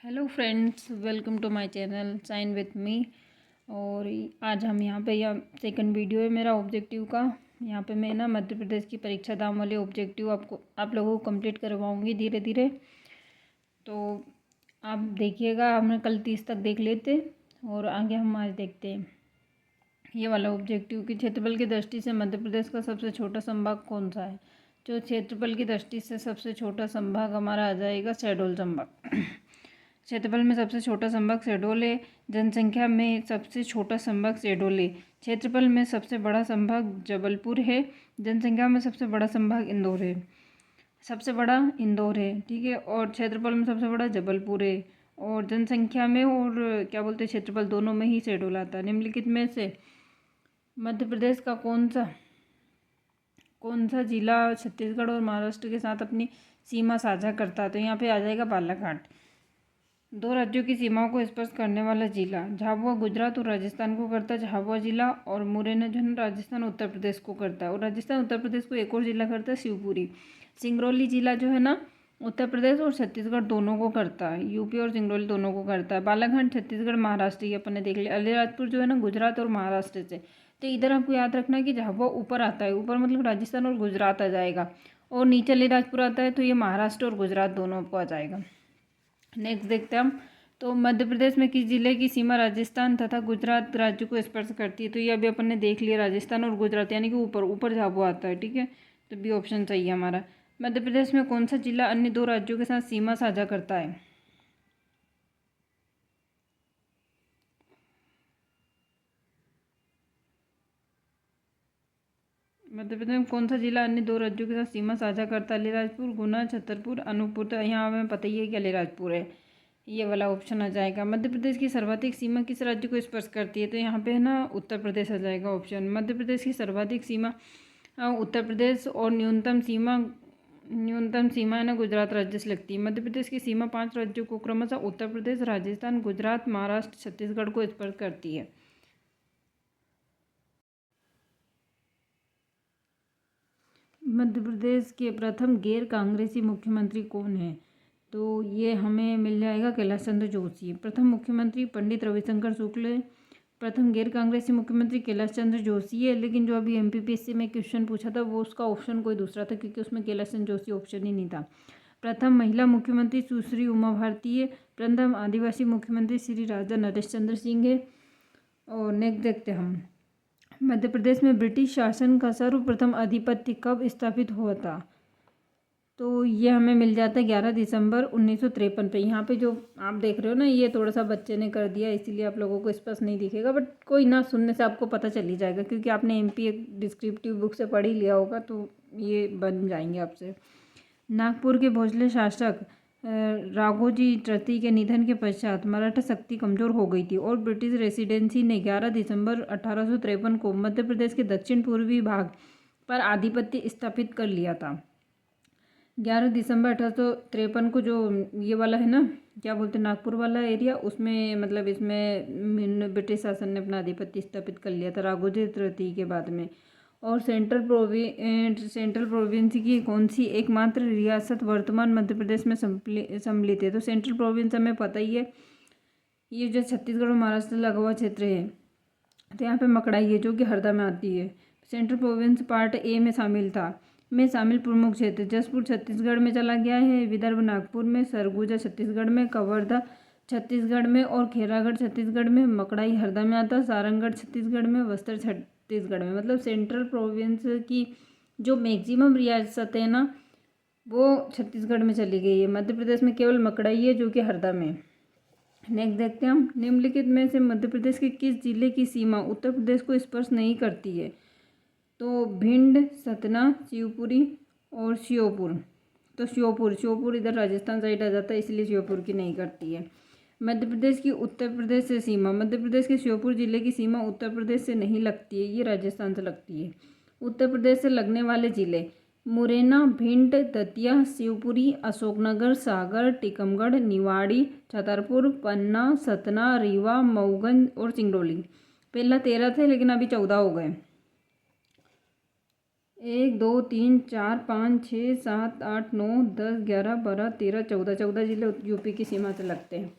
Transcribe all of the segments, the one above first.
Hello friends, welcome to my channel sign with me. और आज हम यहाँ पे सेकंड वीडियो है मेरा ऑब्जेक्टिव का। यहाँ पे मैं ना मध्य प्रदेश की परीक्षा दाम वाले ऑब्जेक्टिव आप लोगों को कंप्लीट करवाऊँगी धीरे धीरे। तो आप देखिएगा, हमने कल 30 तक देख लेते और आगे हम आज देखते हैं ये वाला ऑब्जेक्टिव कि क्षेत्रफल की दृष्टि से मध्य प्रदेश का सबसे छोटा संभाग कौन सा है। जो क्षेत्रफल की दृष्टि से सबसे छोटा संभाग हमारा आ जाएगा शहडोल संभाग। क्षेत्रफल में सबसे छोटा संभाग शहडोल है। जनसंख्या में सबसे छोटा संभाग शहडोल है। क्षेत्रफल में सबसे बड़ा संभाग जबलपुर है। जनसंख्या में सबसे बड़ा संभाग इंदौर है। सबसे बड़ा इंदौर है, ठीक है। और क्षेत्रफल में सबसे बड़ा जबलपुर है। और जनसंख्या में और क्या बोलते हैं क्षेत्रफल दोनों में ही शहडोल आता है। निम्नलिखित में से मध्य प्रदेश का कौन सा जिला छत्तीसगढ़ और महाराष्ट्र के साथ अपनी सीमा साझा करता है। तो यहाँ पे आ जाएगा बालाघाट। दो राज्यों की सीमाओं को स्पर्श करने वाला जिला झाबुआ गुजरात और राजस्थान को करता है झाबुआ जिला, और मुरैना जो है राजस्थान उत्तर प्रदेश को करता है। और राजस्थान उत्तर प्रदेश को एक और जिला करता है शिवपुरी। सिंगरौली जिला जो है ना उत्तर प्रदेश और छत्तीसगढ़ दोनों को करता है। यूपी और सिंगरौली दोनों को करता है। बालाघाट छत्तीसगढ़ महाराष्ट्र, ये अपन ने देख लिया। अलीराजपुर जो है ना गुजरात और महाराष्ट्र से। तो इधर आपको याद रखना है कि झाबुआ ऊपर आता है, ऊपर मतलब राजस्थान और गुजरात आ जाएगा, और नीचे अलीराजपुर आता है तो ये महाराष्ट्र और गुजरात दोनों आपको आ जाएगा। नेक्स्ट देखते हैं हम। तो मध्य प्रदेश में किस जिले की सीमा राजस्थान तथा गुजरात राज्य को स्पर्श करती है। तो ये अभी अपन ने देख लिया, राजस्थान और गुजरात, यानी कि ऊपर ऊपर झाबुआ आता है, ठीक है। तो बी ऑप्शन सही है हमारा। मध्य प्रदेश में कौन सा जिला अन्य दो राज्यों के साथ सीमा साझा करता है। मध्य प्रदेश में कौन सा जिला अन्य दो राज्यों के साथ सीमा साझा करता है। अलीराजपुर, गुना, छतरपुर, अनूपपुर। तो यहाँ हमें पता ही है कि अलीराजपुर है, ये वाला ऑप्शन आ जाएगा। मध्य प्रदेश की सर्वाधिक सीमा किस राज्य को स्पर्श करती है। तो यहाँ पे है ना उत्तर प्रदेश आ जाएगा ऑप्शन। मध्य प्रदेश की सर्वाधिक सीमा उत्तर प्रदेश, और न्यूनतम सीमा है ना गुजरात राज्य से लगती है। मध्य प्रदेश की सीमा 5 राज्यों को क्रमशः उत्तर प्रदेश, राजस्थान, गुजरात, महाराष्ट्र, छत्तीसगढ़ को स्पर्श करती है। मध्य प्रदेश के प्रथम गैर कांग्रेसी मुख्यमंत्री कौन है। तो ये हमें मिल जाएगा कैलाश चंद्र जोशी। प्रथम मुख्यमंत्री पंडित रविशंकर शुक्ल। प्रथम गैर कांग्रेसी मुख्यमंत्री कैलाश चंद्र जोशी है। लेकिन जो अभी एमपीपीएससी में क्वेश्चन पूछा था वो उसका ऑप्शन कोई दूसरा था, क्योंकि उसमें कैलाश चंद्र जोशी ऑप्शन ही नहीं था। प्रथम महिला मुख्यमंत्री सुश्री उमा भारती है। प्रथम आदिवासी मुख्यमंत्री श्री राजा नरेश चंद्र सिंह है। और नेक्स्ट देखते हैं हम। मध्य प्रदेश में ब्रिटिश शासन का सर्वप्रथम आधिपत्य कब स्थापित हुआ था। तो ये हमें मिल जाता है 11 दिसंबर 1953 पे। यहाँ पे जो आप देख रहे हो ना, ये थोड़ा सा बच्चे ने कर दिया, इसीलिए आप लोगों को स्पष्ट नहीं दिखेगा, बट कोई ना, सुनने से आपको पता चल ही जाएगा, क्योंकि आपने एमपी एक डिस्क्रिप्टिव बुक से पढ़ ही लिया होगा, तो ये बन जाएंगे आपसे। नागपुर के भोसले शासक राघोजी तृतीय के निधन के पश्चात मराठा शक्ति कमजोर हो गई थी, और ब्रिटिश रेसिडेंसी ने 11 दिसंबर 1853 को मध्य प्रदेश के दक्षिण पूर्वी भाग पर आधिपत्य स्थापित कर लिया था। 11 दिसंबर 1853 को जो ये वाला है ना, क्या बोलते हैं, नागपुर वाला एरिया, उसमें मतलब इसमें ब्रिटिश शासन ने अपना आधिपत्य स्थापित कर लिया था राघोजी तृतीय के बाद में। और सेंट्रल प्रोविंस की कौन सी एकमात्र रियासत वर्तमान मध्य प्रदेश में सम्मिलित है। तो सेंट्रल प्रोविंस हमें पता ही है, ये जो छत्तीसगढ़ और महाराष्ट्र लगा हुआ क्षेत्र है। तो यहाँ पे मकड़ाई है जो कि हरदा में आती है। सेंट्रल प्रोविंस पार्ट ए में शामिल था। में शामिल प्रमुख क्षेत्र जसपुर छत्तीसगढ़ में चला गया है, विदर्भ नागपुर में, सरगुजा छत्तीसगढ़ में, कवर्धा छत्तीसगढ़ में, और खेरागढ़ छत्तीसगढ़ में। मकड़ाई हरदा में आता है, सारंगढ़ छत्तीसगढ़ में, बस्तर छत्तीसगढ़ में। मतलब सेंट्रल प्रोविंस की जो मैक्सिमम रियासत है ना, वो छत्तीसगढ़ में चली गई है। मध्य प्रदेश में केवल मकड़ाई है जो कि हरदा में। नेक्स्ट देखते हैं हम। निम्नलिखित में से मध्य प्रदेश के किस जिले की सीमा उत्तर प्रदेश को स्पर्श नहीं करती है। तो भिंड, सतना, शिवपुरी और श्योपुर। तो श्योपुर इधर राजस्थान साइड आ जाता है, इसलिए श्योपुर की नहीं करती है। मध्य प्रदेश की उत्तर प्रदेश से सीमा। मध्य प्रदेश के श्योपुर जिले की सीमा उत्तर प्रदेश से नहीं लगती है, ये राजस्थान से लगती है। उत्तर प्रदेश से लगने वाले जिले मुरैना, भिंड, दतिया, शिवपुरी, अशोकनगर, सागर, टीकमगढ़, निवाड़ी, छतरपुर, पन्ना, सतना, रीवा, मऊगंज और सिंगरौली। पहला 13 थे लेकिन अभी 14 हो गए। 1 2 3 4 5 6 7 8 9 10 11 12 13 14 14 जिले यूपी की सीमा से लगते हैं।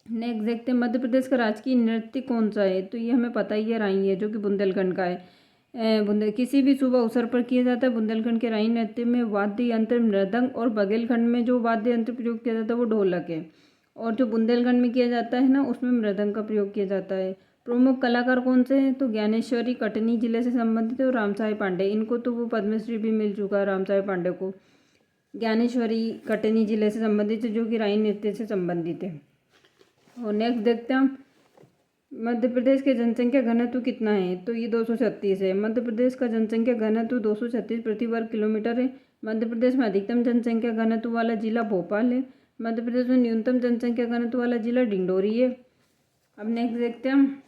नेक्स्ट देखते हैं मध्य प्रदेश का राजकीय नृत्य कौन सा है। तो ये हमें पता ही है, राई है, जो कि बुंदेलखंड का है। किसी भी शुभ अवसर पर किया जाता है। बुंदेलखंड के राई नृत्य में वाद्य यंत्र मृदंग और बघेलखंड में जो वाद्य यंत्र प्रयोग किया जाता है वो ढोलक है। और जो बुंदेलखंड में किया जाता है ना, उसमें मृदंग का प्रयोग किया जाता है। प्रमुख कलाकार कौन से हैं। तो ज्ञानेश्वरी कटनी जिले से संबंधित है और रामसाई पांडे, इनको तो वो पद्मश्री भी मिल चुका है रामसाई पांडे को। ज्ञानेश्वरी कटनी जिले से संबंधित है, जो कि राई नृत्य से संबंधित है। और नेक्स्ट देखते हैं हम मध्य प्रदेश के जनसंख्या घनत्व कितना है। तो ये 236 है। मध्य प्रदेश का जनसंख्या घनत्व 236 प्रति वर्ग किलोमीटर है। मध्य प्रदेश में अधिकतम जनसंख्या घनत्व वाला जिला भोपाल है। मध्य प्रदेश में न्यूनतम जनसंख्या घनत्व वाला जिला डिंडोरी है। अब नेक्स्ट देखते हैं हम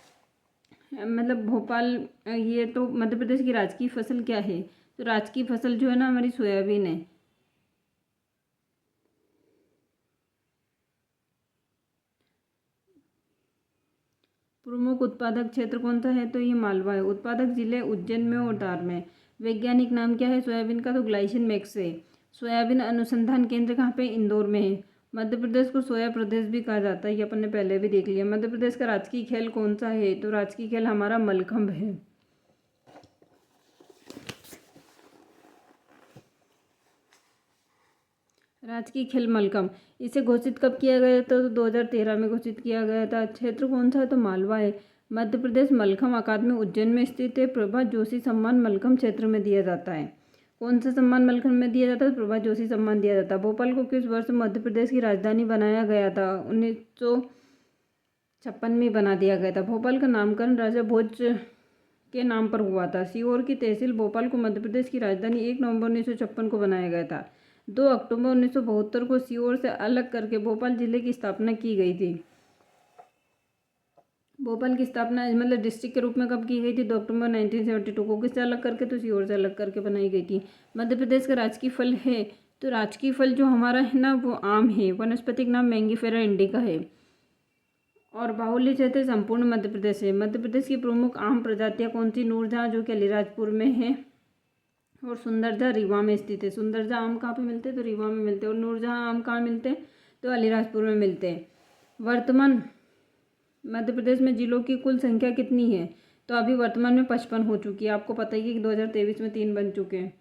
मतलब भोपाल, ये तो मध्य प्रदेश की राजकीय फसल क्या है। तो राजकीय फसल जो है ना हमारी सोयाबीन है। प्रमुख उत्पादक क्षेत्र कौन सा है। तो ये मालवा है। उत्पादक जिले उज्जैन में और धार में। वैज्ञानिक नाम क्या है सोयाबीन का। तो ग्लाइसिन मैक्स है। सोयाबीन अनुसंधान केंद्र कहाँ पे, इंदौर में है। मध्य प्रदेश को सोया प्रदेश भी कहा जाता है, ये अपन ने पहले भी देख लिया। मध्य प्रदेश का राजकीय खेल कौन सा है। तो राजकीय खेल हमारा मलखंभ है। राजकीय खेल मलखंभ, इसे घोषित कब किया गया था। तो 2013 में घोषित किया गया था। क्षेत्र कौन सा है। तो मालवा है। मध्य प्रदेश मलखम्ब अकादमी उज्जैन में स्थित है। प्रभात जोशी सम्मान मलखम्ब क्षेत्र में दिया जाता है। कौन सा सम्मान मलखम्ब में दिया जाता है। प्रभात जोशी सम्मान दिया जाता है। भोपाल को किस वर्ष मध्य प्रदेश की राजधानी बनाया गया था। 1956 में बना दिया गया था। भोपाल का नामकरण राजा भोज के नाम पर हुआ था। सीहोर की तहसील भोपाल को मध्य प्रदेश की राजधानी 1 नवंबर 1956 को बनाया गया था। 2 अक्टूबर 1972 को सीहोर से अलग करके भोपाल जिले की स्थापना की गई थी। भोपाल की स्थापना मतलब डिस्ट्रिक्ट के रूप में कब की गई थी। 2 अक्टूबर 1972 को। किससे अलग करके। तो सीहोर से अलग करके बनाई गई थी। मध्य प्रदेश का राजकीय फल है। तो राजकीय फल जो हमारा है ना वो आम है। वनस्पतिक नाम मैंगीफेरा इंडिका है। और बाहुल्य क्षेत्र संपूर्ण मध्य प्रदेश है। मध्य प्रदेश की प्रमुख आम प्रजातियाँ कौन सी। नूरजहाँ जो कि अलीराजपुर में है और सुंदरजहाँ रीवा में स्थित है। सुंदरजहाँ आम कहाँ पे मिलते हैं। तो रीवा में मिलते हैं। और नूरजहाँ आम कहाँ मिलते हैं। तो अलीराजपुर में मिलते हैं। वर्तमान मध्य प्रदेश में जिलों की कुल संख्या कितनी है। तो अभी वर्तमान में 55 हो चुकी है। आपको पता ही है कि 2023 में 3 बन चुके हैं।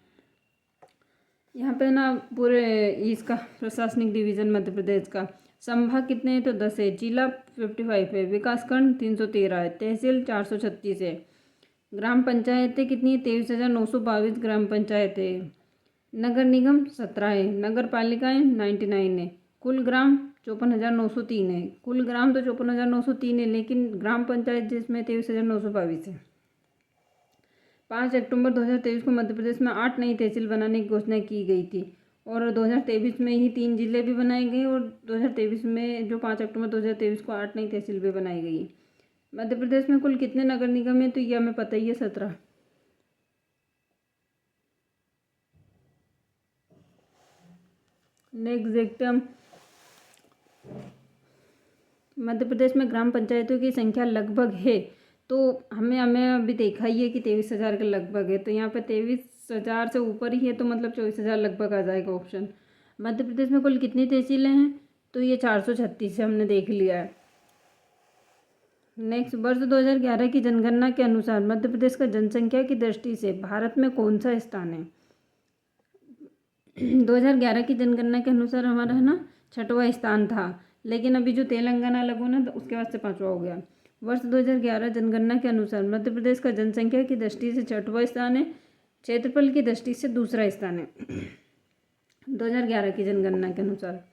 यहाँ पे ना पूरे इसका प्रशासनिक डिवीज़न मध्य प्रदेश का संभाग कितने हैं। तो 10 है। जिला 55 है। विकासखंड 313 है। तहसील 436 है। ग्राम पंचायतें कितनी है। 23,922 ग्राम पंचायतें। नगर निगम 17 है। नगर पालिकाएँ 99 है। कुल ग्राम 54,903 है। कुल ग्राम तो 54,903 है, लेकिन ग्राम पंचायत जिसमें 23,922 है। 5 अक्टूबर 2023 को मध्य प्रदेश में 8 नई तहसील बनाने की घोषणा की गई थी। और 2023 में ही 3 जिले भी बनाए गए। और 2023 में जो 5 अक्टूबर 2023 को 8 नई तहसील भी बनाई गई। मध्य प्रदेश में कुल कितने नगर निगम है। तो ये हमें पता ही है 17। नेक्स्ट देखते हैं हम मध्य प्रदेश में ग्राम पंचायतों की संख्या लगभग है। तो हमें अभी देखा ही है कि 23,000 के लगभग है। तो यहाँ पे 23,000 से ऊपर ही है, तो मतलब 24,000 लगभग आ जाएगा ऑप्शन। मध्य प्रदेश में कुल कितनी तहसीलें हैं। तो ये 436 से हमने देख लिया है। नेक्स्ट वर्ष 2011 की जनगणना के अनुसार मध्य प्रदेश का जनसंख्या की दृष्टि से भारत में कौन सा स्थान है। 2011 की जनगणना के अनुसार हमारा है ना 6वां स्थान था, लेकिन अभी जो तेलंगाना अलग हुआ ना तो उसके बाद से 5वां हो गया। वर्ष 2011 जनगणना के अनुसार मध्य प्रदेश का जनसंख्या की दृष्टि से 6वां स्थान है। क्षेत्रफल की दृष्टि से दूसरा स्थान है 2011 की जनगणना के अनुसार।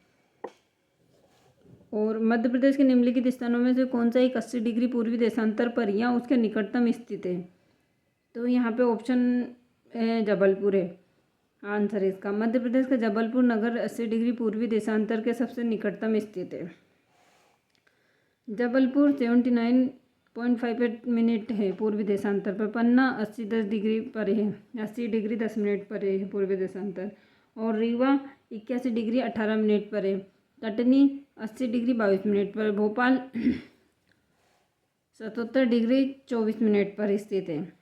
और मध्य प्रदेश के निम्नलिखित स्थानों में से कौन सा एक 80 डिग्री पूर्वी देशांतर पर या उसके निकटतम स्थित है। तो यहाँ पे ऑप्शन जबलपुर है आंसर इसका। मध्य प्रदेश का जबलपुर नगर 80 डिग्री पूर्वी देशांतर के सबसे निकटतम स्थित है। जबलपुर 79.58 मिनट है पूर्वी देशांतर पर। पन्ना 80 डिग्री पर है, 80 डिग्री 10 मिनट पर है पूर्वी देशांतर। और रीवा 81 डिग्री 18 मिनट पर है। कटनी 80 डिग्री 22 मिनट पर। भोपाल 77 डिग्री 24 मिनट पर स्थित है।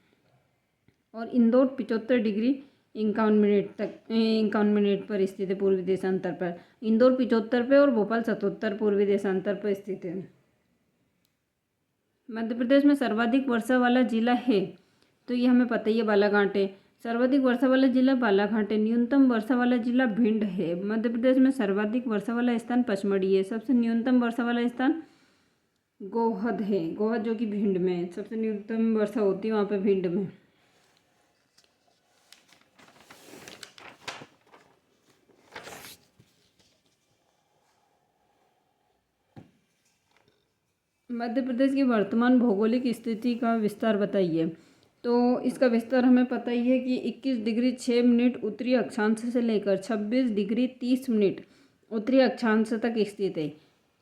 और इंदौर 75 डिग्री 51 मिनट पर स्थित है पूर्वी देशांतर पर। इंदौर 75 पे और भोपाल 77 पूर्वी देशांतर पर स्थित है। मध्य प्रदेश में सर्वाधिक वर्षा वाला जिला है, तो ये हमें पता ही है, बालाघाट है। सर्वाधिक वर्षा वाला जिला बालाघाट है। न्यूनतम वर्षा वाला जिला भिंड है। मध्य प्रदेश में सर्वाधिक वर्षा वाला स्थान पचमढ़ी है। सबसे न्यूनतम वर्षा वाला स्थान गोहद है। गोहद जो कि भिंड में है। सबसे न्यूनतम वर्षा होती है वहाँ पे भिंड में। मध्य प्रदेश की वर्तमान भौगोलिक स्थिति का विस्तार बताइए। तो इसका विस्तार हमें पता ही है कि 21 डिग्री 6 मिनट उत्तरी अक्षांश से लेकर 26 डिग्री 30 मिनट उत्तरी अक्षांश तक स्थित है।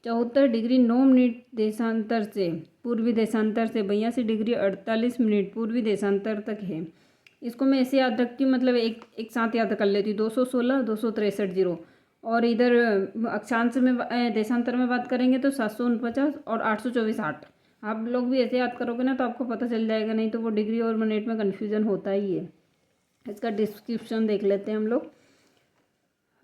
74 डिग्री 9 मिनट देशांतर से पूर्वी देशांतर से 82 डिग्री 48 मिनट पूर्वी देशांतर तक है। इसको मैं ऐसे याद रखती हूँ, मतलब एक साथ याद कर लेती हूँ। 216 263 जीरो, और इधर अक्षांश में देशांतर में बात करेंगे तो 749 और 824 8। आप लोग भी ऐसे याद करोगे ना तो आपको पता चल जाएगा, नहीं तो वो डिग्री और मिनट में कन्फ्यूजन होता ही है। इसका डिस्क्रिप्शन देख लेते हैं हम लोग।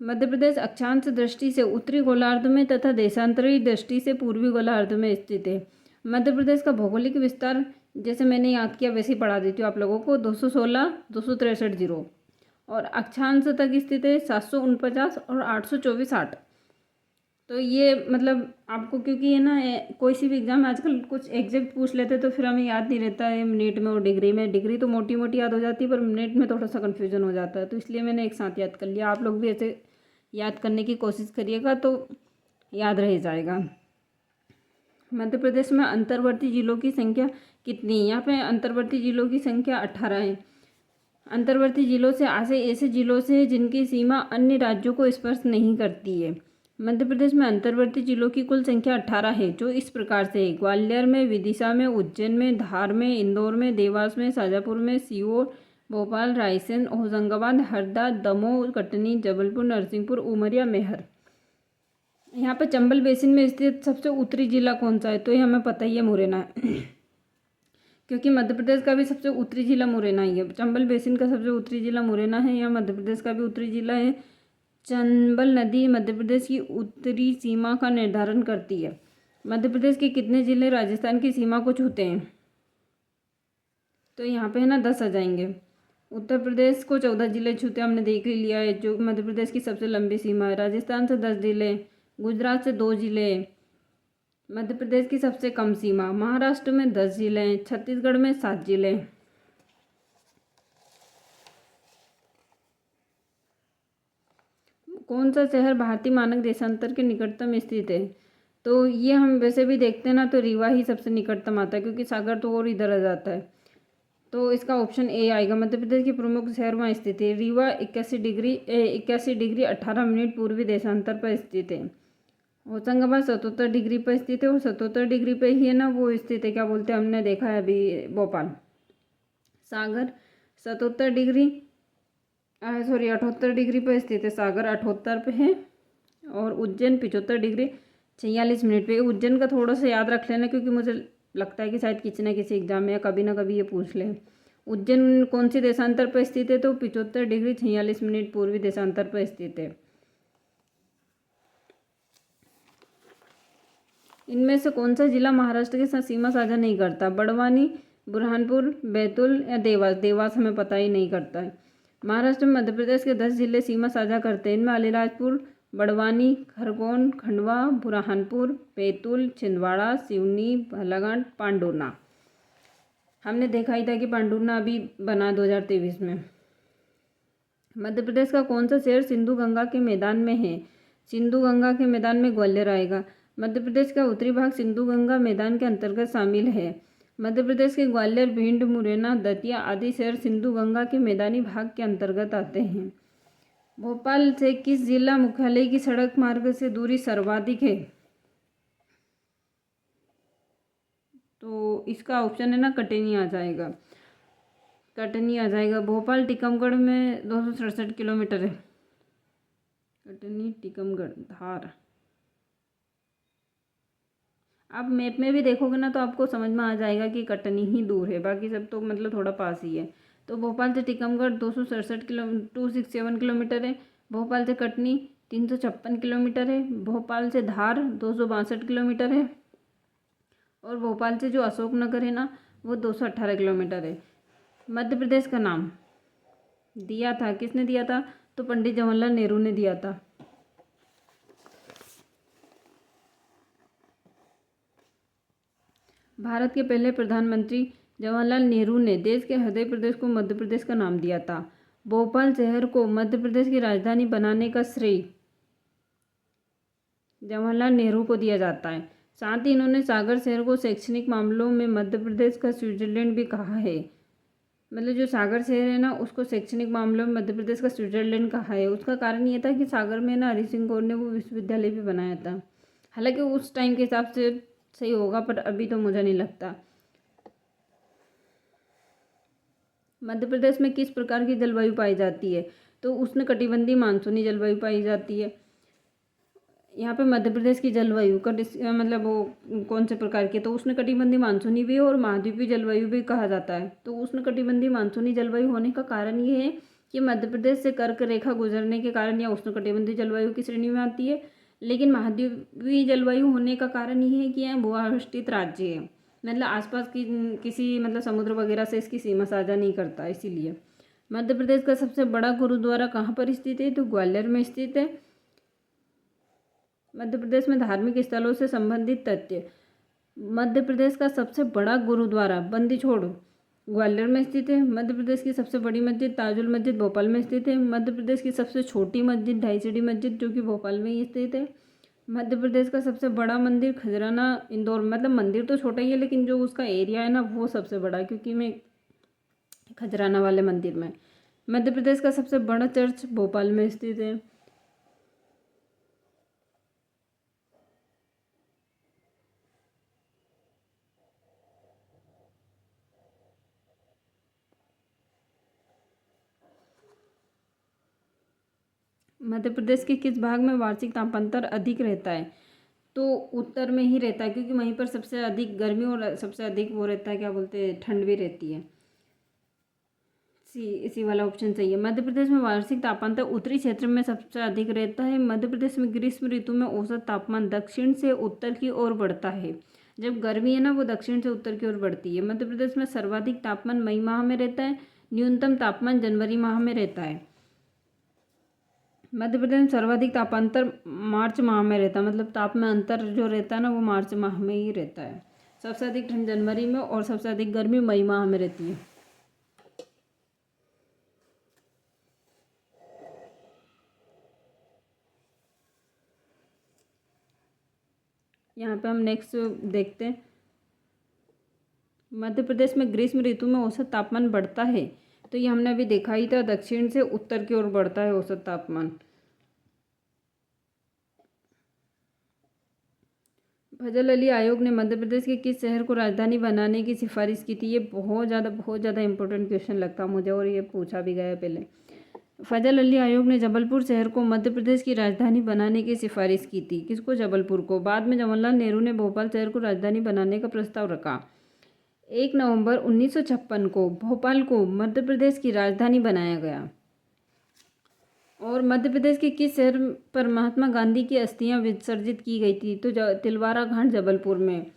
मध्य प्रदेश अक्षांश दृष्टि से उत्तरी गोलार्ध में तथा देशांतरी दृष्टि से पूर्वी गोलार्ध में स्थित है। मध्य प्रदेश का भौगोलिक विस्तार जैसे मैंने याद किया वैसे ही पढ़ा देती हूँ आप लोगों को। 216 263 जीरो, और अक्षांश तक स्थित है 749 और 824 8। तो ये मतलब आपको, क्योंकि ये ना कोई सी भी एग्जाम में आजकल कुछ एग्जैक्ट पूछ लेते तो फिर हमें याद नहीं रहता है मिनट में और डिग्री में। डिग्री तो मोटी मोटी याद हो जाती है पर मिनट में थोड़ा सा कन्फ्यूजन हो जाता है, तो इसलिए मैंने एक साथ याद कर लिया। आप लोग भी ऐसे याद करने की कोशिश करिएगा तो याद रह जाएगा। मध्य प्रदेश में अंतर्वर्ती जिलों की संख्या कितनी है? यहाँ पे अंतर्वर्ती जिलों की संख्या 18 है। अंतर्वर्ती जिलों से ऐसे जिलों से जिनकी सीमा अन्य राज्यों को स्पर्श नहीं करती है। मध्य प्रदेश में अंतर्वर्ती जिलों की कुल संख्या 18 है, जो इस प्रकार से है: ग्वालियर में, विदिशा में, उज्जैन में, धार में, इंदौर में, देवास में, शाजापुर में, सीहोर, भोपाल, रायसेन, होशंगाबाद, हरदा, दमोह, कटनी, जबलपुर, नरसिंहपुर, उमरिया, मैहर। यहाँ पे चंबल बेसिन में स्थित सबसे उत्तरी जिला कौन सा है? तो ये हमें पता ही है, मुरैना है। क्योंकि मध्य प्रदेश का भी सबसे उत्तरी जिला मुरैना ही है। चंबल बेसिन का सबसे उत्तरी जिला मुरैना है। यहाँ मध्य प्रदेश का भी उत्तरी जिला है। चंबल नदी मध्य प्रदेश की उत्तरी सीमा का निर्धारण करती है। मध्य प्रदेश के कितने जिले राजस्थान की सीमा को छूते हैं? तो यहाँ पे है ना 10 आ जाएंगे। उत्तर प्रदेश को 14 जिले छूते हैं, हमने देख ही लिया है, जो मध्य प्रदेश की सबसे लंबी सीमा है। राजस्थान से 10 जिले, गुजरात से 2 जिले, मध्य प्रदेश की सबसे कम सीमा। महाराष्ट्र में 10 जिले हैं, छत्तीसगढ़ में 7 जिले। कौन सा शहर भारतीय मानक देशांतर के निकटतम स्थित है? तो ये हम वैसे भी देखते हैं ना, तो रीवा ही सबसे निकटतम आता है, क्योंकि सागर तो और इधर आ जाता है। तो इसका ऑप्शन ए आएगा। मध्य प्रदेश के प्रमुख शहर वहाँ स्थित है। रीवा 81 डिग्री 18 मिनट पूर्वी देशांतर पर स्थित है। होशंगाबाद 77 डिग्री पर स्थित है, और 77 डिग्री पर ही है ना वो स्थित है, क्या बोलते हैं, हमने देखा है अभी, भोपाल। सागर 77 डिग्री 78 डिग्री पर स्थित है। सागर 78 पे है। और उज्जैन 75 डिग्री 46 मिनट पे। उज्जैन का थोड़ा सा याद रख लेना, क्योंकि मुझे लगता है कि शायद किसी न किसी एग्जाम में या कभी ना कभी ये पूछ लें। उज्जैन कौन सी देशांतर पर स्थित है? तो 75 डिग्री 46 मिनट पूर्वी देशांतर पर स्थित है। इनमें से कौन सा जिला महाराष्ट्र के साथ सीमा साझा नहीं करता? बड़वानी, बुरहानपुर, बैतूल या देवास? देवास हमें पता ही नहीं करता है। महाराष्ट्र में मध्य प्रदेश के 10 जिले सीमा साझा करते हैं। इनमें अलीराजपुर, बड़वानी, खरगोन, खंडवा, बुरहानपुर, बैतूल, छिंदवाड़ा, सिवनी, बालाघाट, पांडुरना। हमने देखा ही था कि पांडुरना अभी बना 2023 में। मध्य प्रदेश का कौन सा शहर सिंधु गंगा के मैदान में है? सिंधु गंगा के मैदान में ग्वालियर आएगा। मध्य प्रदेश का उत्तरी भाग सिंधु गंगा मैदान के अंतर्गत शामिल है। मध्य प्रदेश के ग्वालियर, भिंड, मुरैना, दतिया आदि शहर सिंधु गंगा के मैदानी भाग के अंतर्गत आते हैं। भोपाल से किस जिला मुख्यालय की सड़क मार्ग से दूरी सर्वाधिक है? तो इसका ऑप्शन है ना कटनी आ जाएगा। कटनी आ जाएगा। भोपाल टीकमगढ़ में 267 किलोमीटर है। कटनी, टीकमगढ़, धार। आप मैप में भी देखोगे ना तो आपको समझ में आ जाएगा कि कटनी ही दूर है, बाकी सब तो मतलब थोड़ा पास ही है। तो भोपाल से टीकमगढ़ 267 किलोमीटर है। भोपाल से कटनी 356 किलोमीटर है। भोपाल से धार 262 किलोमीटर है। और भोपाल से जो अशोकनगर है ना, वो 218 किलोमीटर है। मध्य प्रदेश का नाम दिया था, किसने दिया था? तो पंडित जवाहरलाल नेहरू ने दिया था। भारत के पहले प्रधानमंत्री जवाहरलाल नेहरू ने देश के हृदय प्रदेश को मध्य प्रदेश का नाम दिया था। भोपाल शहर को मध्य प्रदेश की राजधानी बनाने का श्रेय जवाहरलाल नेहरू को दिया जाता है। साथ ही इन्होंने सागर शहर को शैक्षणिक मामलों में मध्य प्रदेश का स्विट्जरलैंड भी कहा है। मतलब जो सागर शहर है ना, उसको शैक्षणिक मामलों में मध्य प्रदेश का स्विट्जरलैंड कहा है। उसका कारण ये था कि सागर में ना हरि सिंह गौर ने वो विश्वविद्यालय भी बनाया था। हालांकि उस टाइम के हिसाब से सही होगा, पर अभी तो मुझे नहीं लगता। मध्य प्रदेश में किस प्रकार की जलवायु पाई जाती है? तो उष्णकटिबंधीय मानसूनी जलवायु पाई जाती है। यहाँ पे मध्य प्रदेश की जलवायु का मतलब वो कौन से प्रकार की? तो उष्णकटिबंधीय मानसूनी भी और महाद्वीपीय जलवायु भी कहा जाता है। तो उष्णकटिबंधीय मानसूनी जलवायु होने का कारण ये है कि मध्य प्रदेश से कर्क रेखा गुजरने के कारण यह उष्णकटिबंधीय जलवायु की श्रेणी में आती है। लेकिन महाद्वीपीय जलवायु होने का कारण ये है कि यह भूआवस्थित राज्य है, मतलब आसपास की किसी मतलब समुद्र वगैरह से इसकी सीमा साझा नहीं करता, इसीलिए। मध्य प्रदेश का सबसे बड़ा गुरुद्वारा कहाँ पर स्थित है? तो ग्वालियर में स्थित है। मध्य प्रदेश में धार्मिक स्थलों से संबंधित तथ्य। मध्य प्रदेश का सबसे बड़ा गुरुद्वारा बंदी छोड़ ग्वालियर में स्थित है। मध्य प्रदेश की सबसे बड़ी मस्जिद ताजुल मस्जिद भोपाल में स्थित है। मध्य प्रदेश की सबसे छोटी मस्जिद ढाई सीढ़ी मस्जिद जो कि भोपाल में ही स्थित है। मध्य प्रदेश का सबसे बड़ा मंदिर खजराना इंदौर, मतलब मंदिर तो छोटा ही है लेकिन जो उसका एरिया है ना वो सबसे बड़ा है, क्योंकि मैं खजराना वाले मंदिर में। मध्य प्रदेश का सबसे बड़ा चर्च भोपाल में स्थित है। मध्य प्रदेश के किस भाग में वार्षिक तापांतर अधिक रहता है? तो उत्तर में ही रहता है, क्योंकि वहीं पर सबसे अधिक गर्मी और सबसे अधिक वो रहता है, क्या बोलते हैं, ठंड भी रहती है। इसी वाला ऑप्शन सही है। मध्य प्रदेश में वार्षिक तापांतर उत्तरी क्षेत्र में सबसे अधिक रहता है। मध्य प्रदेश में ग्रीष्म ऋतु में औसत तापमान दक्षिण से उत्तर की ओर बढ़ता है। जब गर्मी है ना, वो दक्षिण से उत्तर की ओर बढ़ती है। मध्य प्रदेश में सर्वाधिक तापमान मई माह में रहता है। न्यूनतम तापमान जनवरी माह में रहता है। मध्य प्रदेश में सर्वाधिक तापांतर मार्च माह में रहता है, मतलब ताप में अंतर जो रहता है ना वो मार्च माह में ही रहता है। सबसे अधिक ठंड जनवरी में और सबसे अधिक गर्मी मई माह में रहती है। यहाँ पे हम नेक्स्ट देखते हैं। मध्य प्रदेश में ग्रीष्म ऋतु में औसत तापमान बढ़ता है, तो ये हमने अभी देखा ही था, दक्षिण से उत्तर की ओर बढ़ता है औसत तापमान। फजल अली आयोग ने मध्य प्रदेश के किस शहर को राजधानी बनाने की सिफारिश की थी? ये बहुत ज़्यादा इंपॉर्टेंट क्वेश्चन लगता है मुझे, और ये पूछा भी गया पहले। फजल अली आयोग ने जबलपुर शहर को मध्य प्रदेश की राजधानी बनाने की सिफारिश की थी। किसको? जबलपुर को। बाद में जवाहरलाल नेहरू ने भोपाल शहर को राजधानी बनाने का प्रस्ताव रखा। 1 नवंबर 1956 को भोपाल को मध्य प्रदेश की राजधानी बनाया गया। और मध्य प्रदेश के किस शहर पर महात्मा गांधी की अस्थियां विसर्जित की गई थी? तो तिलवारा घाट जबलपुर में।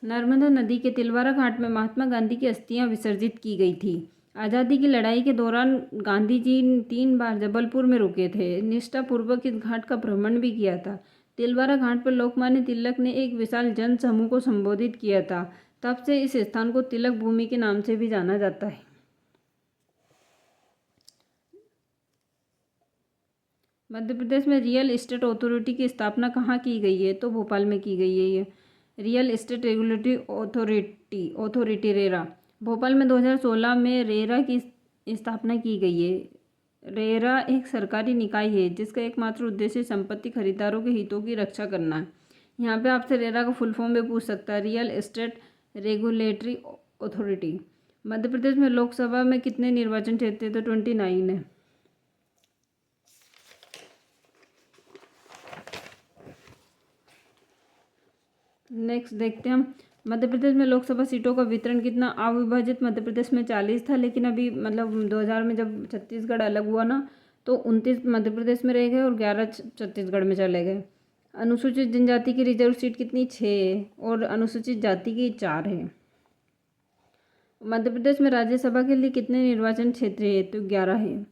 नर्मदा नदी के तिलवारा घाट में महात्मा गांधी की अस्थियां विसर्जित की गई थी। आज़ादी की लड़ाई के दौरान गांधी जी 3 बार जबलपुर में रुके थे। निष्ठापूर्वक इस घाट का भ्रमण भी किया था। तिलवारा घाट पर लोकमान्य तिलक ने एक विशाल जन समूह को संबोधित किया था। तब से इस स्थान को तिलक भूमि के नाम से भी जाना जाता है। मध्य प्रदेश में रियल एस्टेट अथॉरिटी की स्थापना कहाँ की गई है? तो भोपाल में की गई है ये real estate regulatory authority RERA. Bhopal में 2016 में रेरा की स्थापना की गई है। रेरा एक सरकारी निकाय है जिसका एकमात्र उद्देश्य संपत्ति खरीदारों के हितों की रक्षा करना है। यहाँ पे आपसे रेरा का फुल फॉर्म भी पूछ सकता है, real estate regulatory authority. Madhya Pradesh में लोकसभा में कितने निर्वाचन क्षेत्र? तो 29 है। नेक्स्ट देखते हैं हम मध्य प्रदेश में लोकसभा सीटों का वितरण कितना अविभाजित मध्य प्रदेश में 40 था, लेकिन अभी मतलब 2000 में जब छत्तीसगढ़ अलग हुआ ना, तो 29 मध्य प्रदेश में रह गए और 11 छत्तीसगढ़ में चले गए। अनुसूचित जनजाति की रिजर्व सीट कितनी 6 है और अनुसूचित जाति की 4 है। मध्य प्रदेश में राज्यसभा के लिए कितने निर्वाचन क्षेत्र है? तो 11 है।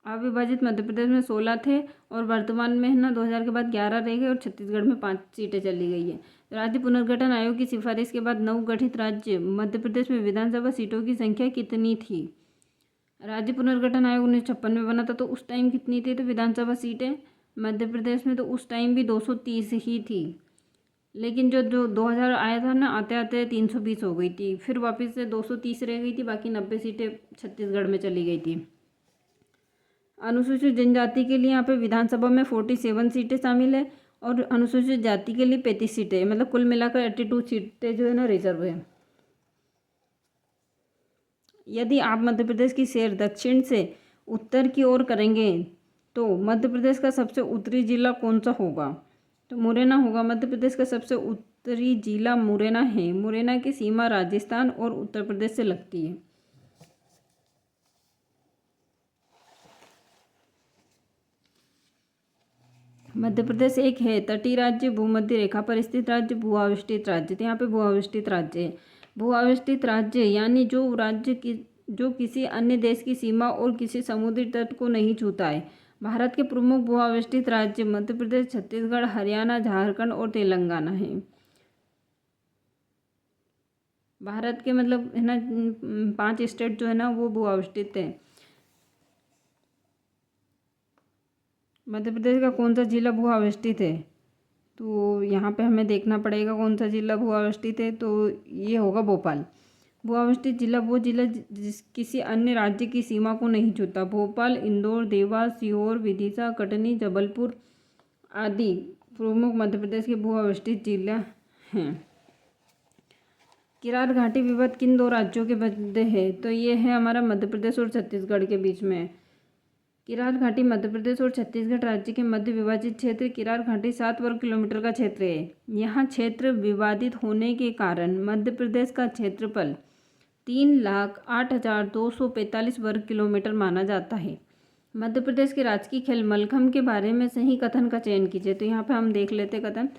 अविभाजित मध्य प्रदेश में 16 थे और वर्तमान में है ना 2000 के बाद 11 रह गए और छत्तीसगढ़ में 5 सीटें चली गई है। राज्य पुनर्गठन आयोग की सिफारिश के बाद नवगठित राज्य मध्य प्रदेश में विधानसभा सीटों की संख्या कितनी थी? राज्य पुनर्गठन आयोग 1956 में बना था, तो उस टाइम कितनी थी? तो विधानसभा सीटें मध्य प्रदेश में तो उस टाइम भी 230 ही थी, लेकिन जो जो 2000 आया था ना, आते आते 320 हो गई थी, फिर वापस से 230 रह गई थी, बाकी 90 सीटें छत्तीसगढ़ में चली गई थी। अनुसूचित जनजाति के लिए यहाँ पे विधानसभा में 47 सीटें शामिल है और अनुसूचित जाति के लिए 35 सीटें, मतलब कुल मिलाकर 82 सीटें जो है ना रिजर्व है। यदि आप मध्य प्रदेश की सैर दक्षिण से उत्तर की ओर करेंगे तो मध्य प्रदेश का सबसे उत्तरी जिला कौन सा होगा? तो मुरैना होगा। मध्य प्रदेश का सबसे उत्तरी जिला मुरैना है। मुरैना की सीमा राजस्थान और उत्तर प्रदेश से लगती है। मध्य प्रदेश एक है तटीय राज्य, भूमध्य रेखा पर स्थित राज्य, भूआविष्टित राज्य। तो यहाँ पे भूआविष्टित राज्य है। भूआविष्टित राज्य यानी जो राज्य की जो किसी अन्य देश की सीमा और किसी समुद्री तट को नहीं छूता है। भारत के प्रमुख भूआविष्टित राज्य मध्य प्रदेश, छत्तीसगढ़, हरियाणा, झारखंड और तेलंगाना है। भारत के मतलब है ना 5 स्टेट जो है ना वो भूआविष्टित है। मध्य प्रदेश का कौन सा जिला भू अवस्थित है? तो यहाँ पे हमें देखना पड़ेगा कौन सा जिला भू अवस्थित है, तो ये होगा भोपाल। भू अवस्थित जिला वो जिला जिस किसी अन्य राज्य की सीमा को नहीं छूता। भोपाल, इंदौर, देवास, सीहोर, विदिशा, कटनी, जबलपुर आदि प्रमुख मध्य प्रदेश के भू अवस्थित जिला हैं। किरार घाटी विवाद किन 2 राज्यों के मध्य है? तो ये है हमारा मध्य प्रदेश और छत्तीसगढ़ के बीच में। किरार घाटी मध्य प्रदेश और छत्तीसगढ़ राज्य के मध्य विभाजित क्षेत्र। किरार घाटी 7 वर्ग किलोमीटर का क्षेत्र है। यहाँ क्षेत्र विवादित होने के कारण मध्य प्रदेश का क्षेत्रफल 3,08,245 वर्ग किलोमीटर माना जाता है। मध्य प्रदेश के राजकीय खेल मलखम्ब के बारे में सही कथन का चयन कीजिए। तो यहाँ पे हम देख लेते कथन।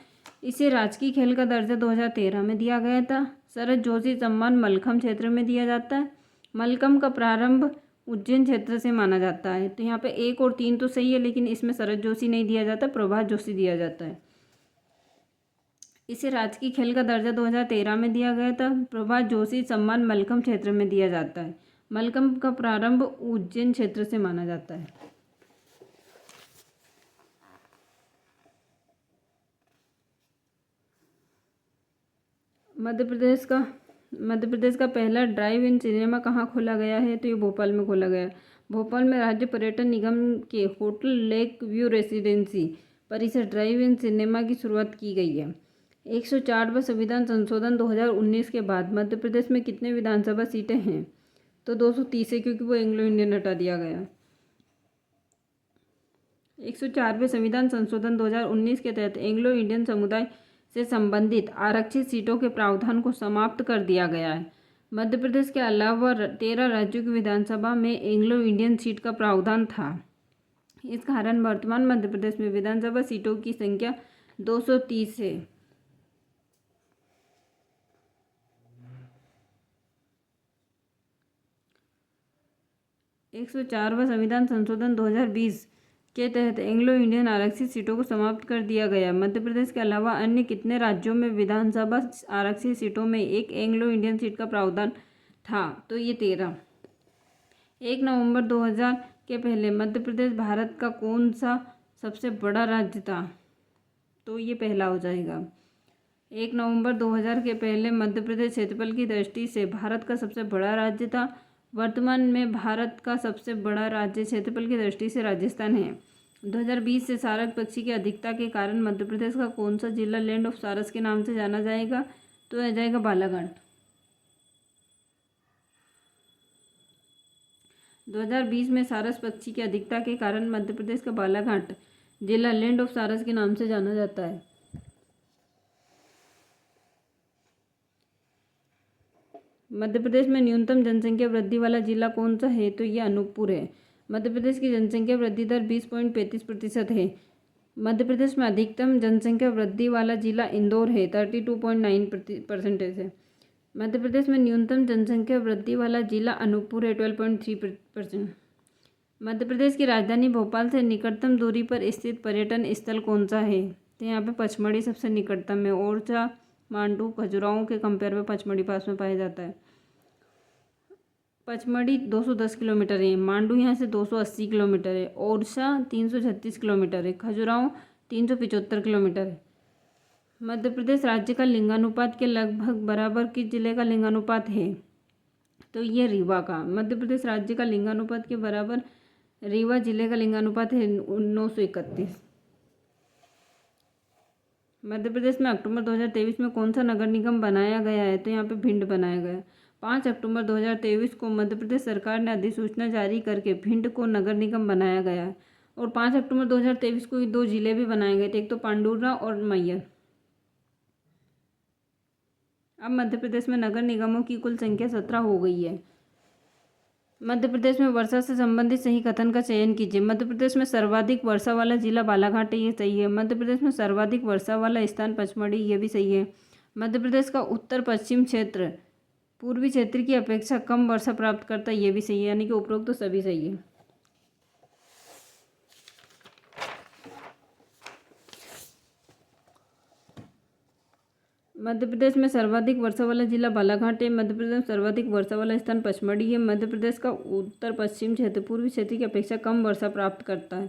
इसे राजकीय खेल का दर्जा 2013 में दिया गया था। शरद जोशी सम्मान मलखम्ब क्षेत्र में दिया जाता है। मलखम्ब का प्रारंभ उज्जैन क्षेत्र से माना जाता है। तो यहाँ पे 1 और 3 तो सही है, लेकिन इसमें शरद जोशी नहीं दिया जाता, प्रभात जोशी दिया जाता है। इसे राजकीय खेल का दर्जा 2013 में दिया गया था। प्रभात जोशी सम्मान मलखम्ब क्षेत्र में दिया जाता है। मलखम्ब का प्रारंभ उज्जैन क्षेत्र से माना जाता है। मध्य प्रदेश का पहला ड्राइव इन सिनेमा कहाँ खोला गया है? तो ये भोपाल में खोला गया। भोपाल में राज्य पर्यटन निगम के होटल लेक व्यू रेसिडेंसी परिसर ड्राइव इन सिनेमा की शुरुआत की गई है। 104वां संविधान संशोधन 2019 के बाद मध्य प्रदेश में कितने विधानसभा सीटें हैं? तो 230 है, क्योंकि वो एंग्लो इंडियन हटा दिया गया। 104वें संविधान संशोधन 2019 के तहत एंग्लो इंडियन समुदाय से संबंधित आरक्षित सीटों के प्रावधान को समाप्त कर दिया गया है। मध्य प्रदेश के अलावा 13 राज्यों की विधानसभा में एंग्लो इंडियन सीट का प्रावधान था। इस कारण वर्तमान मध्य प्रदेश में विधानसभा सीटों की संख्या 230 है। 104वां संविधान संशोधन 2020 के तहत एंग्लो इंडियन आरक्षित सीटों को समाप्त कर दिया गया। मध्य प्रदेश के अलावा अन्य कितने राज्यों में विधानसभा आरक्षित सीटों में एक एंग्लो इंडियन सीट का प्रावधान था? तो ये 13। 1 नवंबर 2000 के पहले मध्य प्रदेश भारत का कौन सा सबसे बड़ा राज्य था? तो ये पहला हो जाएगा। 1 नवंबर 2000 के पहले मध्य प्रदेश क्षेत्रफल की दृष्टि से भारत का सबसे बड़ा राज्य था। वर्तमान में भारत का सबसे बड़ा राज्य क्षेत्रफल की दृष्टि से राजस्थान है। 2020 से सारस पक्षी की अधिकता के कारण मध्य प्रदेश का कौन सा जिला लैंड ऑफ सारस के नाम से जाना जाएगा? तो यह जाएगा बालाघाट। 2020 में सारस पक्षी की अधिकता के कारण मध्य प्रदेश का बालाघाट जिला लैंड ऑफ सारस के नाम से जाना जाता है। मध्य प्रदेश में न्यूनतम जनसंख्या वृद्धि वाला जिला कौन सा है? तो ये अनूपपुर है। मध्य प्रदेश की जनसंख्या वृद्धि दर 20.35% है। मध्य प्रदेश में अधिकतम जनसंख्या वृद्धि वाला जिला इंदौर है, 32.9% है। मध्य प्रदेश में न्यूनतम जनसंख्या वृद्धि वाला जिला अनूपपुर है, 12.3%। मध्य प्रदेश की राजधानी भोपाल से निकटतम दूरी पर स्थित पर्यटन स्थल कौन सा है? तो यहाँ पे पचमढ़ी सबसे निकटतम है। ओरछा, मांडू, खजुराहो के कंपेयर में पचमढ़ी पास में पाया जाता है। पचमढ़ी 210 किलोमीटर है, मांडू यहाँ से 280 किलोमीटर है, ओरछा 336 किलोमीटर है, खजुराहो 375 किलोमीटर है। मध्य प्रदेश राज्य का लिंगानुपात के लगभग बराबर किस जिले का लिंगानुपात है? तो ये रीवा का। मध्य प्रदेश राज्य का लिंगानुपात के बराबर रीवा जिले का लिंगानुपात है 931। मध्य प्रदेश में अक्टूबर 2023 में कौन सा नगर निगम बनाया गया है? तो यहाँ पे भिंड बनाया गया। 5 अक्टूबर 2023 को मध्य प्रदेश सरकार ने अधिसूचना जारी करके भिंड को नगर निगम बनाया गया है। और 5 अक्टूबर 2023 को 2 जिले भी बनाए गए थे, एक तो पांडुर्णा और मैयर। अब मध्य प्रदेश में नगर निगमों की कुल संख्या 17 हो गई है। मध्य प्रदेश में वर्षा से संबंधित सही कथन का चयन कीजिए। मध्य प्रदेश में सर्वाधिक वर्षा वाला जिला बालाघाट है, ये सही है। मध्य प्रदेश में सर्वाधिक वर्षा वाला स्थान पचमढ़ी, ये भी सही है। मध्य प्रदेश का उत्तर पश्चिम क्षेत्र पूर्वी क्षेत्र की अपेक्षा कम वर्षा प्राप्त करता है, ये भी सही है। यानी कि उपरोक्त तो सभी सही है। मध्य प्रदेश में सर्वाधिक वर्षा वाला जिला बालाघाट है। मध्य प्रदेश में सर्वाधिक वर्षा वाला स्थान पचमढ़ी है। मध्य प्रदेश का उत्तर पश्चिम क्षेत्र पूर्वी क्षेत्र की अपेक्षा कम वर्षा प्राप्त करता है।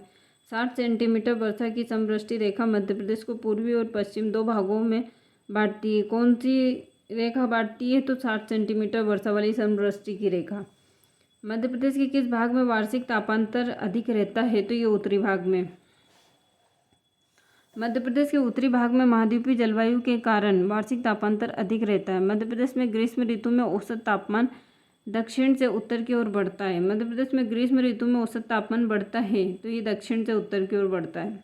60 सेंटीमीटर वर्षा की समवृष्टि रेखा मध्य प्रदेश को पूर्वी और पश्चिम 2 भागों में बांटती है। कौन सी रेखा बांटती है? तो 60 सेंटीमीटर वर्षा वाली समवृष्टि की रेखा। मध्य प्रदेश के किस भाग में वार्षिक तापांतर अधिक रहता है? तो ये उत्तरी भाग में। मध्य प्रदेश के उत्तरी भाग में महाद्वीपीय जलवायु के कारण वार्षिक तापांतर अधिक रहता है। मध्य प्रदेश में ग्रीष्म ऋतु में औसत तापमान दक्षिण से उत्तर की ओर बढ़ता है। मध्य प्रदेश में ग्रीष्म ऋतु में औसत तापमान बढ़ता है, तो ये दक्षिण से उत्तर की ओर बढ़ता है।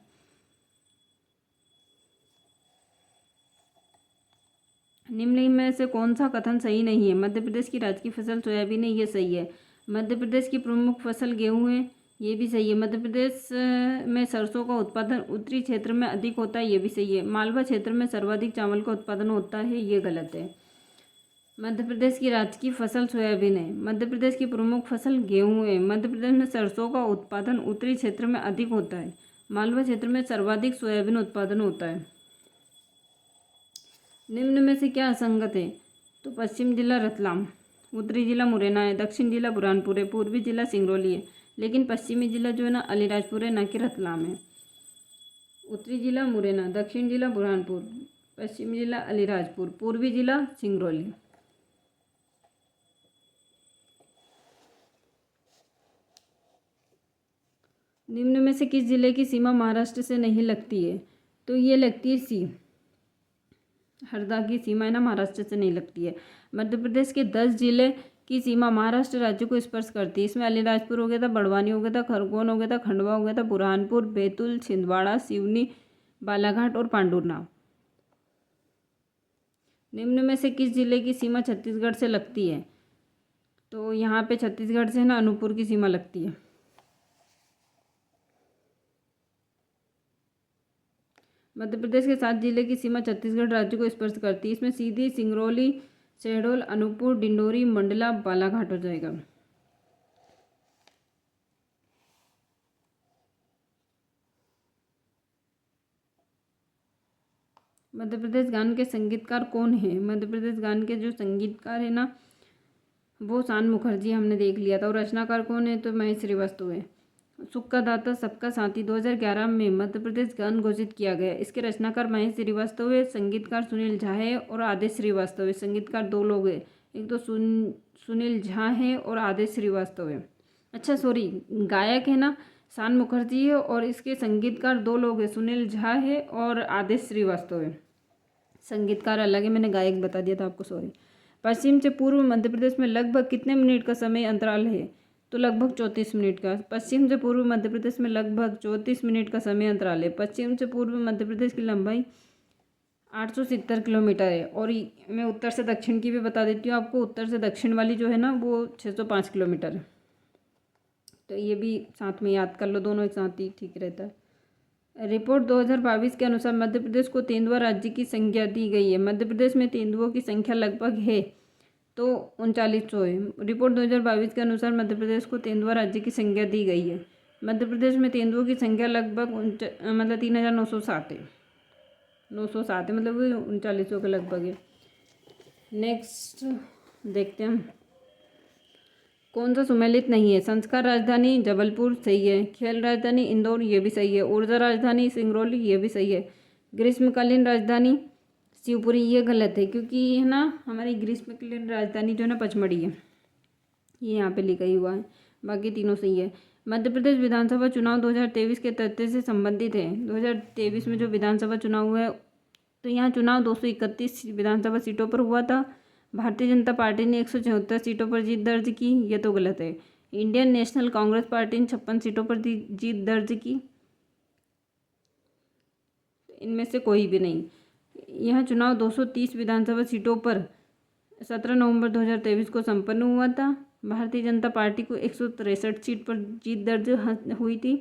निम्न में से कौन सा कथन सही नहीं है? मध्य प्रदेश की राज्य की फसल सोयाबीन है, ये सही है। मध्य प्रदेश की प्रमुख फसल गेहूँ है, ये भी सही है। मध्य प्रदेश में सरसों का उत्पादन उत्तरी क्षेत्र में अधिक होता है, ये भी सही है। मालवा क्षेत्र में सर्वाधिक चावल का उत्पादन होता है, ये गलत है। मध्य प्रदेश की राज्य की फसल सोयाबीन है। मध्य प्रदेश की प्रमुख फसल गेहूँ है। मध्य प्रदेश में सरसों का उत्पादन उत्तरी क्षेत्र में अधिक होता है। मालवा क्षेत्र में सर्वाधिक सोयाबीन उत्पादन होता है। निम्न में से क्या असंगत है? तो पश्चिम जिला रतलाम, उत्तरी जिला मुरैना है, दक्षिण जिला बुरहानपुर है, पूर्वी जिला सिंगरौली है, लेकिन पश्चिमी जिला जो है ना अलीराजपुर है, ना कि रतलाम है। उत्तरी जिला मुरैना, दक्षिण जिला बुरहानपुर, पश्चिमी जिला अलीराजपुर, पूर्वी जिला सिंगरौली। निम्न में से किस जिले की सीमा महाराष्ट्र से नहीं लगती है? तो ये लगती है हरदा की सीमा है ना, महाराष्ट्र से नहीं लगती है। मध्य प्रदेश के 10 जिले की सीमा महाराष्ट्र राज्य को स्पर्श करती है। इसमें अलीराजपुर हो गया था, बड़वानी हो गया था, खरगोन हो गया था, खंडवा हो गया था, बुरहानपुर, बैतूल, छिंदवाड़ा, सिवनी, बालाघाट और पांडुरना। निम्न में से किस जिले की सीमा छत्तीसगढ़ से लगती है? तो यहाँ पे छत्तीसगढ़ से ना अनूपपुर की सीमा लगती है। मध्य प्रदेश के 7 जिले की सीमा छत्तीसगढ़ राज्य को स्पर्श करती है। इसमें सीधी, सिंगरौली, शहडोल, अनूपपुर, डिंडोरी, मंडला, बालाघाट हो जाएगा। मध्य प्रदेश गान के संगीतकार कौन है? मध्य प्रदेश गान के जो संगीतकार है ना, वो शान मुखर्जी हमने देख लिया था। और रचनाकार कौन है? तो महेश श्रीवास्तव है। सुख का दाता सबका साथी 2011 में मध्य प्रदेश गान घोषित किया गया। इसके रचनाकार महेश श्रीवास्तव है, संगीतकार सुनील झा है और आदेश श्रीवास्तव है। संगीतकार 2 लोग हैं, एक तो सुनील झा है और आदेश श्रीवास्तव है। अच्छा सॉरी, गायक है ना शान मुखर्जी है और इसके संगीतकार 2 लोग हैं, सुनील झा है और आदेश श्रीवास्तव है। संगीतकार अलग है, मैंने गायक बता दिया था आपको, सॉरी। पश्चिम से पूर्व मध्य प्रदेश में लगभग कितने मिनट का समय अंतराल है? तो लगभग 34 मिनट का। पश्चिम से पूर्व मध्य प्रदेश में लगभग 34 मिनट का समय अंतराल है। पश्चिम से पूर्व मध्य प्रदेश की लंबाई 870 किलोमीटर है। और मैं उत्तर से दक्षिण की भी बता देती हूँ आपको। उत्तर से दक्षिण वाली जो है ना वो 605 किलोमीटर है। तो ये भी साथ में याद कर लो, दोनों एक साथ ही ठीक रहता है। रिपोर्ट 2022 के अनुसार मध्य प्रदेश को तेंदुआ राज्य की संज्ञा दी गई है। मध्य प्रदेश में तेंदुओं की संख्या लगभग है तो 3900 है। रिपोर्ट 2022 के अनुसार मध्य प्रदेश को तेंदुआ राज्य की संज्ञा दी गई है। मध्य प्रदेश में तेंदुओं की संख्या लगभग 3907 है। 907 है, मतलब 3900 के लगभग है। नेक्स्ट देखते हैं कौन सा सुमेलित नहीं है। संस्कार राजधानी जबलपुर सही है। खेल राजधानी इंदौर ये भी सही है। ऊर्जा राजधानी सिंगरौली ये भी सही है। ग्रीष्मकालीन राजधानी शिवपुरी ये गलत है, क्योंकि है ना हमारी ग्रीष्मकालीन राजधानी जो है ना पचमढ़ी है, ये यहाँ पे लिखा ही हुआ है। बाकी तीनों सही है। मध्य प्रदेश विधानसभा चुनाव 2023 के तथ्य से संबंधित है। 2023 में जो विधानसभा चुनाव हुआ है तो यहाँ चुनाव 231 विधानसभा सीटों पर हुआ था। भारतीय जनता पार्टी ने 174 सीटों पर जीत दर्ज की, ये तो गलत है। इंडियन नेशनल कांग्रेस पार्टी ने 56 सीटों पर जीत दर्ज की, इनमें से कोई भी नहीं। यह चुनाव 230 विधानसभा सीटों पर 17 नवंबर 2023 को संपन्न हुआ था। भारतीय जनता पार्टी को 163 सीट पर जीत दर्ज हुई थी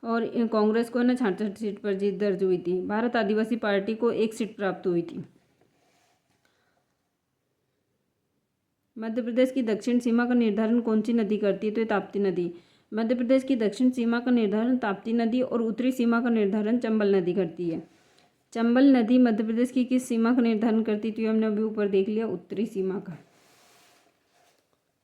और कांग्रेस को ना 66 सीट पर जीत दर्ज हुई थी। भारत आदिवासी पार्टी को 1 सीट प्राप्त हुई थी। मध्य प्रदेश की दक्षिण सीमा का निर्धारण कौन सी नदी करती है? तो ये ताप्ती नदी। मध्य प्रदेश की दक्षिण सीमा का निर्धारण ताप्ती नदी और उत्तरी सीमा का निर्धारण चंबल नदी करती है। चंबल नदी मध्य प्रदेश की किस सीमा का निर्धारण करती थी? हमने अभी ऊपर देख लिया, उत्तरी सीमा का।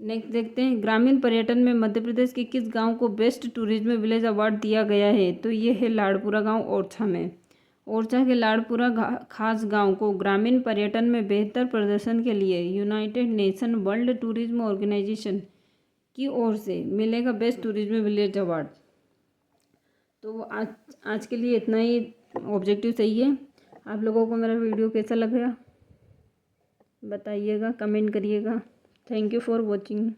नेक्स्ट देखते हैं ग्रामीण पर्यटन में मध्य प्रदेश के किस गांव को बेस्ट टूरिज्म विलेज अवार्ड दिया गया है? तो ये है लाड़पुरा गांव ओरछा में। ओरछा के लाड़पुरा खास गांव को ग्रामीण पर्यटन में बेहतर प्रदर्शन के लिए United Nation World Tourism Organization की ओर से मिलेगा बेस्ट टूरिज्म विलेज अवार्ड। तो आज के लिए इतना ही ऑब्जेक्टिव सही है। आप लोगों को मेरा वीडियो कैसा लगा बताइएगा, कमेंट करिएगा। Thank you for watching.